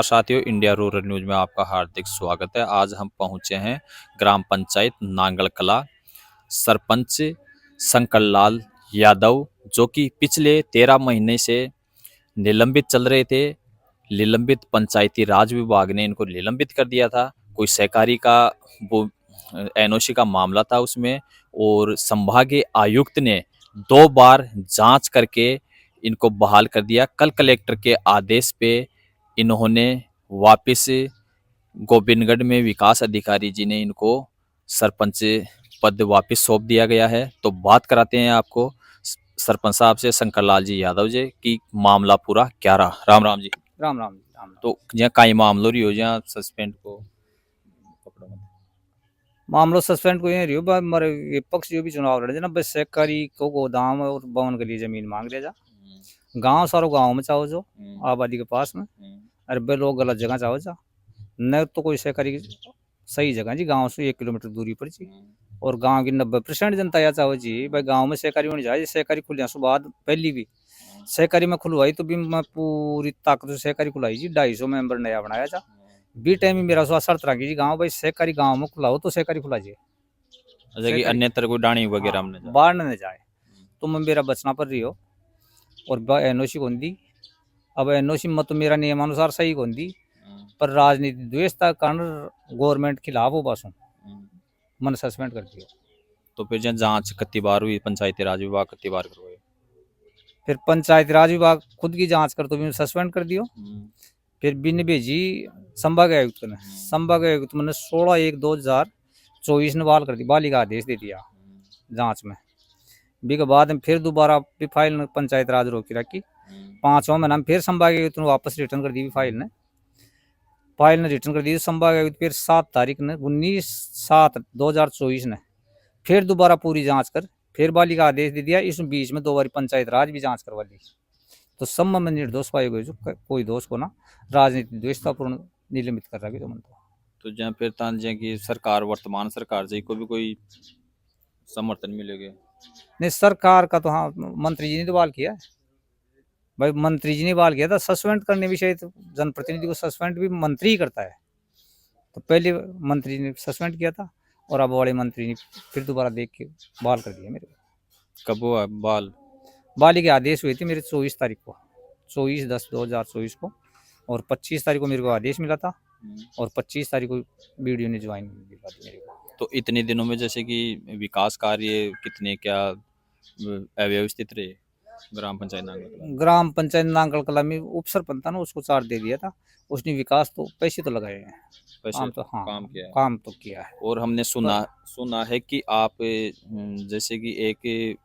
साथियों, India rural news में आपका हार्दिक स्वागत है। आज हम पहुंचे हैं ग्राम पंचायत नांगल कला। सरपंच शंकर लाल यादव, जो कि पिछले 13 महीने से निलंबित चल रहे थे। निलंबित पंचायती राज विभाग ने इनको निलंबित कर दिया था। कोई सहकारी का वो एनओसी का मामला था उसमें, और संभागीय आयुक्त ने 2 बार जांच करके इनको बहाल कर दिया। कल कलेक्टर के आदेश पे इन्होंने वापस गोविंदगढ़ में विकास अधिकारी जी ने इनको सरपंच पद वापस सौंप दिया गया है। तो बात कराते हैं आपको सरपंच साहब से, शंकर लाल जी यादव जी, की मामला पूरा क्या रहा। राम राम जी। राम राम जी, राम राम। तो जहाँ काई मामलो रही हो, जहाँ सस्पेंड को पकड़ो मत। मामलो सस्पेंड को ये रही हो मरे ये पक्ष जो भी चुनाव लड़े ना, बस सहकारी को गोदाम और भवन के लिए जमीन मांग ले जा। गांव सारो गांव में चाहो जो आबादी के पास में, अरे बे लोग गलत जगह चाहो जा। न तो कोई सहकारी सही जगह जी, गांव से 1 किलोमीटर दूरी पर जी। और गांव की 90% जनता या चाहो जी भाई गांव में सहकारी होनी चाहिए। सहकारी खुलिया सु बाद पहली भी सहकारी में खुलवाई तो भी मैं पूरी ताकत से सहकारी खुलाई जी। 250 मेंबर नया बनाया जा। बी टाइम में मेरा स्वास्थ्य तरह की जी गांव भाई सहकारी गांव में खुलाओ तो सहकारी खुला जी। अच्छा कि अन्य तरह कोई डाणी वगैरह हमने जा। बाहर न जाए तो मैं मेरा बचना पर रही हो। और एनओसी कौन दी, अब एनओसी मत तो मेरा नियमानुसार सही कौन दी, पर राजनीति द्वेष का कारण गवर्नमेंट खिलाफ हो बस मन सस्पेंड कर दिया। तो फिर जहाँ जांच कितनी बार हुई, पंचायती राज विभाग कितनी बार करवाए, फिर पंचायती राज विभाग खुद की जांच कर तो भी सस्पेंड कर दियो। फिर बिन भेजी संभाग आयुक्त ने, संभाग आयुक्त मैंने 16/1/2024 ने बहाल कर दी, बहाली का आदेश दे दिया जांच में। बी के बाद में फिर दोबारा फाइल पंचायत राज रोकी रखी। 5वां महीना में फिर संभाग आयुक्त ने वापस रिटर्न कर दी फाइल ने रिटर्न कर दी। संभाग आयुक्त फिर 7 तारीख ने 19/7/2024 ने फिर दोबारा पूरी जांच कर फिर बहाली का आदेश दे दिया। इस बीच में 2 बार पंचायत राज भी जांच करवा ली। तो सम्म में निर्दोष पाए गए जो कोई दोष को ना राजनीतिक द्वेषतापूर्ण निलंबित कर रहा है। तो जहाँ फिर तांजे की सरकार, वर्तमान सरकार से को भी कोई समर्थन मिलेगा नहीं, सरकार का तो हाँ मंत्री जी ने तो बहाल किया है भाई, मंत्री जी ने बहाल किया था। सस्पेंड करने विषय तो जनप्रतिनिधि को सस्पेंड भी मंत्री ही करता है। तो पहले मंत्री ने सस्पेंड किया था और अब वाले मंत्री ने फिर दोबारा देख के बहाल कर दिया मेरे को। कब हुआ बाल? बहाली के आदेश हुए थे मेरे 24 तारीख को, 24/10/2024 को, और 25 तारीख को मेरे को आदेश मिला था और 25 तारीख को वीडियो ने ज्वाइन दिला दी मेरे को। तो इतने दिनों में जैसे कि विकास कार्य कितने क्या अव्यवस्थित रहे ग्राम पंचायत नांगल कला? ग्राम पंचायत नांगल कला में उप सरपंच था ना, उसको चार्ज दे दिया था। उसने विकास तो पैसे तो लगाए हैं, काम तो हाँ काम किया है। काम तो किया है। और हमने सुना है कि आप जैसे कि एक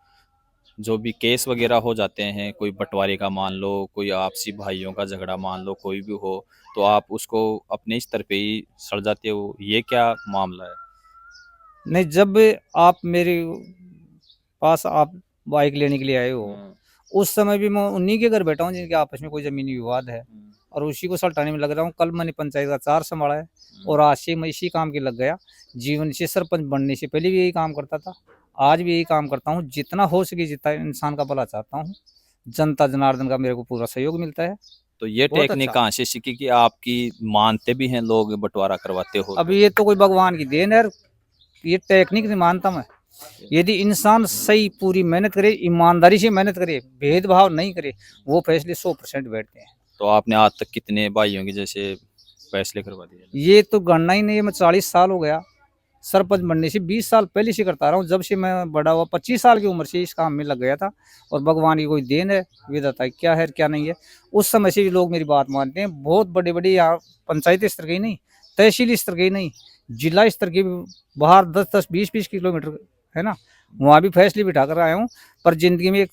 जो भी केस वगैरह हो जाते हैं, कोई बंटवारे का मान लो, कोई आपसी भाइयों का झगड़ा मान लो, कोई भी हो, तो आप उसको अपने स्तर पे ही सड़ जाते हो। ये क्या मामला है? नहीं, जब आप मेरे पास आप बाइक लेने के लिए आए हो, उस समय भी मैं उन्हीं के घर बैठा हूँ जिनके आपस में कोई जमीनी विवाद है, और उसी को सल्टाने में लग रहा हूँ। कल मैंने पंचायत का 4 संभाला है और आज से मैं इसी काम के लग गया। जीवन से सरपंच बनने से पहले भी यही काम करता था, आज भी यही काम करता हूँ। जितना हो सके जितना इंसान का भला चाहता हूँ। जनता जनार्दन का मेरे को पूरा सहयोग मिलता है। तो ये टेक्निक कहाँ से सीखी कि आपकी मानते भी हैं लोग, बंटवारा करवाते हो? अब ये तो कोई भगवान की देन है, ये टेक्निक नहीं मानता मैं। यदि इंसान सही पूरी मेहनत करे, ईमानदारी से मेहनत करे, भेदभाव नहीं करे, वो फैसले 100% बैठते हैं। तो आपने आज तक कितने भाइयों के जैसे फैसले करवा दिए? ये तो गणना ही नहीं है। मैं 40 साल हो गया, सरपंच बनने से 20 साल पहले से करता रहा हूँ। जब से मैं बड़ा हुआ 25 साल की उम्र से इस काम में लग गया था। और भगवान की कोई देन है, विधाता क्या है क्या नहीं है, उस समय से भी लोग मेरी बात मानते हैं। बहुत बड़े बड़े यहाँ पंचायत स्तर के नहीं, तहसील स्तर के नहीं, जिला स्तर के बाहर 10-10, 20-20 किलोमीटर है ना, वहाँ भी फैसले बिठा कर आया हूँ। पर जिंदगी में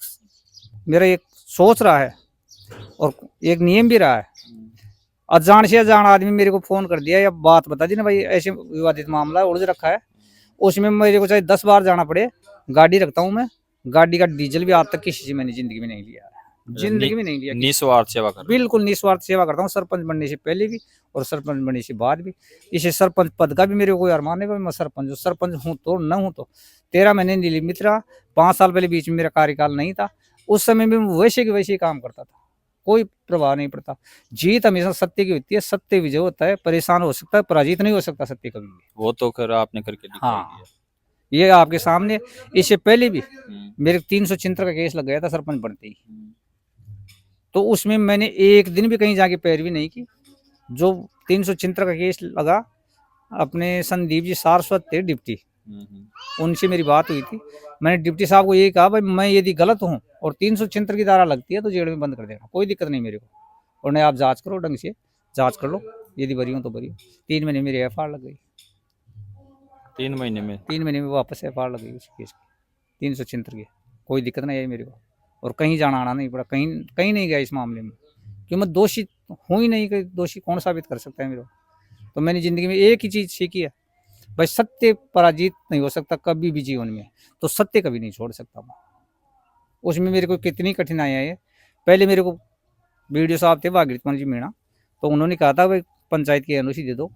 मेरा एक सोच रहा है और एक नियम भी रहा है। अजान से अजान आदमी मेरे को फोन कर दिया या बात बता दी ना भाई, ऐसे विवादित मामला उलझ रखा है, उसमें मेरे को चाहे 10 बार जाना पड़े, गाड़ी रखता हूँ मैं। गाड़ी का डीजल भी आज तक किसी से मैंने जिंदगी में नहीं लिया है, जिंदगी में नहीं लिया। निस्वार्थ सेवा कर, बिल्कुल निस्वार्थ सेवा करता हूँ, सरपंच बनने से पहले भी और सरपंच बनने से बाद भी। इसे सरपंच पद का भी मेरे को कोई अरमान है। मैं सरपंच हूँ तो न हूँ तो 13 महीने निलंबित रहा। 5 साल पहले बीच में मेरा कार्यकाल नहीं था, उस समय में वैसे के वैसे ही काम करता था। कोई प्रभाव नहीं पड़ता। जीत हमेशा सत्य की होती है, सत्य विजय होता है, परेशान हो सकता है, पराजित नहीं हो सकता सत्य कभी भी। वो तो खैर आपने करके दिखाई हाँ, दिया। ये आपके सामने। इससे पहले भी हम्म, मेरे 376 का केस लग गया था सरपंच बनते ही, हम्म, तो उसमें मैंने एक दिन भी कहीं जाके पैरवी नहीं की। जो 376 का केस लगा, अपने संदीप जी सारस्वत थे डिप्टी, उनसे मेरी बात हुई थी। मैंने डिप्टी साहब को यही कहा, भाई मैं यदि गलत हूँ और 376 की धारा लगती है तो जेल में बंद कर देना, कोई दिक्कत नहीं मेरे को, और नहीं आप जांच करो, ढंग से जांच कर लो, यदि बरी हूँ तो बरी हूँ। 3 महीने मेरी एफ लग गई, 3 महीने में। 3 महीने में वापस एफ लग गई उस केस की 376 की। कोई दिक्कत नहीं आई मेरे को, और कहीं जाना आना नहीं पड़ा, कहीं कहीं नहीं गया इस मामले में, क्यों मैं दोषी हूँ ही नहीं, कि दोषी कौन साबित कर सकता है मेरे को। तो मैंने जिंदगी में एक ही चीज सीखी है, भाई सत्य पराजित नहीं हो सकता कभी भी जीवन में, तो सत्य कभी नहीं छोड़ सकता मैं। उसमें मेरे को कितनी कठिनाई आई है। पहले मेरे को वीडियो साहब थे भागीरथ जी मीणा, तो उन्होंने कहा था भाई पंचायत की एनओसी दे दो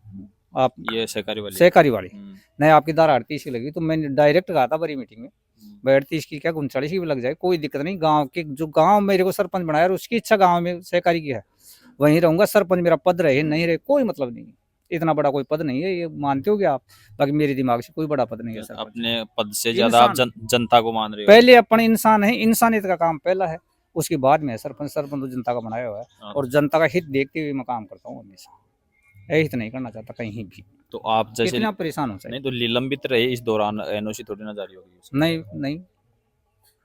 आप, ये सहकारी वाली। सहकारी वाली, नहीं आपकी धारा 38 की लगी। तो मैंने डायरेक्ट कहा था बड़ी मीटिंग में, भाई 38 की क्या 39 की भी लग जाए, कोई दिक्कत नहीं, गाँव के जो गाँव मेरे को सरपंच बनाया उसकी इच्छा गाँव में सहकारी की है, वहीं रहूंगा, सरपंच मेरा पद रहे नहीं रहे कोई मतलब नहीं है, इतना बड़ा कोई पद नहीं है, ये मानते हो क्या आप? बाकी मेरे दिमाग से कोई बड़ा पद नहीं है सरपंच। अपने पद से ज्यादा आप जनता को मान रहे हो। पहले अपन इंसान है, इंसानियत का काम पहला है, उसके बाद में है सरपंच। सरपंच तो जनता का बनाया हुआ है, और जनता का हित देखते हुए मैं काम करता हूँ हमेशा, हित नहीं करना चाहता कहीं भी। तो आप जैसे कितना परेशान हो नहीं तो निलंबित रहे इस दौरान, एनओसी थोड़ी ना जारी होगी उसकी। नहीं नहीं,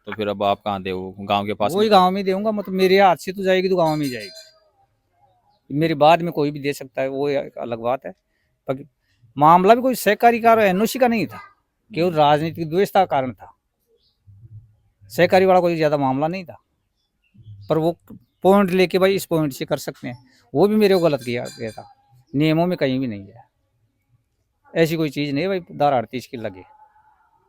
तो फिर अब आप कहाँ दे, वो गांव के पास वही में? गाँव में देऊंगा, मतलब मेरे हाथ से तो जाएगी तो गाँव में ही जाएगी, मेरे बाद में कोई भी दे सकता है, वो एक अलग बात है। बाकी मामला भी कोई सहकारी का एनओसी का नहीं था, केवल राजनीतिक द्वेष का कारण था, सहकारी वाला कोई ज्यादा मामला नहीं था। पर वो पॉइंट लेके भाई इस पॉइंट से कर सकते हैं, वो भी मेरे को गलत किया गया था, नियमों में कहीं भी नहीं है ऐसी कोई चीज नहीं है भाई धारा 38 की लगे,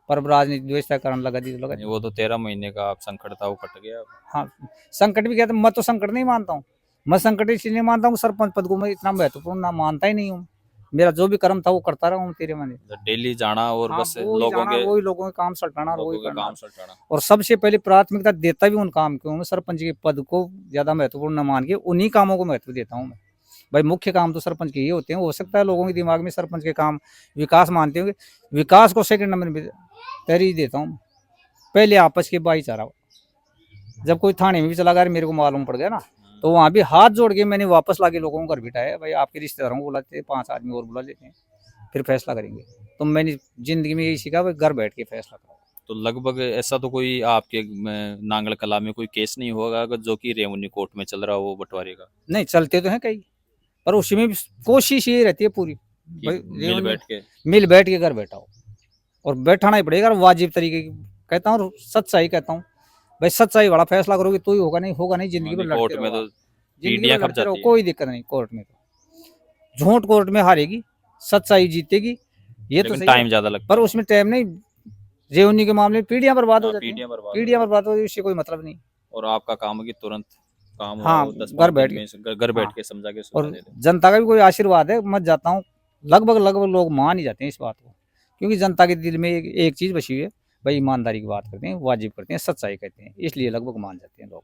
पर राजनीतिक द्वेष का कारण लगा दी तो लगा दी। वो तो 13 महीने का आप संकट था, वो कट गया। हाँ, संकट भी कहते, मैं तो संकट नहीं मानता हूँ, मैं संकट इसलिए नहीं मानता हूँ, सरपंच पद को मैं इतना महत्वपूर्ण ना मानता ही नहीं हूँ, मेरा जो भी कर्म था वो करता रहा हूँ तेरे मन। डेली जाना और हाँ, बस लोगों के वही लोगों के काम सल्टाना और वही करना, काम सल्टाना। और सबसे पहले प्राथमिकता देता भी उन काम को, मैं सरपंच के पद को ज्यादा महत्वपूर्ण न मान के उन्हीं कामों को महत्व देता हूँ मैं। भाई मुख्य काम तो सरपंच के ही होते हैं, हो सकता है लोगों के दिमाग में सरपंच के काम विकास मानते होंगे, विकास को सेकंड नंबर में तरजीह देता हूँ। पहले आपस के भाईचारा, जब कोई थाने में भी चला गया मेरे को मालूम पड़ गया ना, तो वहां भी हाथ जोड़ के मैंने वापस लाके लोगों को घर बिठाया, भाई आपके रिश्तेदारों को बुलाते हैं, 5 आदमी और बुला लेते हैं, फिर फैसला करेंगे। तो मैंने जिंदगी में यही सीखा, भाई घर बैठ के फैसला करो। तो लगभग ऐसा तो कोई आपके नांगल कला में कोई केस नहीं होगा जो कि रेवन्यू कोर्ट में चल रहा हो बंटवारे का? नहीं चलते तो हैं कई, पर उसमें भी कोशिश ये रहती है पूरी, मिल बैठ के घर बैठाओ, और बैठाना ही पड़ेगा वाजिब तरीके की, कहता हूँ सच्चाई कहता हूँ, भाई सच्चाई वाला फैसला करोगे तो ही होगा, नहीं जिंदगी भर लड़ते में तो जिंदगी भर लड़ते रहो, कोई दिक्कत नहीं। कोर्ट में तो झूठ कोर्ट में हारेगी, सच्चाई जीतेगी, ये तो टाइम ज्यादा लगता है, पर उसमें टाइम नहीं, रेवन्यू के मामले में पीढ़ियां बर्बाद हो जाती हैं, पीढ़ियां बर्बाद हो, इससे कोई मतलब नहीं। और आपका काम है कि तुरंत काम हो, हाँ, घर बैठ के समझा के, और जनता का भी कोई आशीर्वाद है, मैं जाता हूँ, लगभग लोग मान ही जाते हैं इस बात को, क्योंकि जनता के दिल में एक चीज बची हुई है, भाई ईमानदारी की बात करते हैं, वाजिब करते हैं, सच्चाई कहते हैं, इसलिए लगभग मान जाते हैं लोग।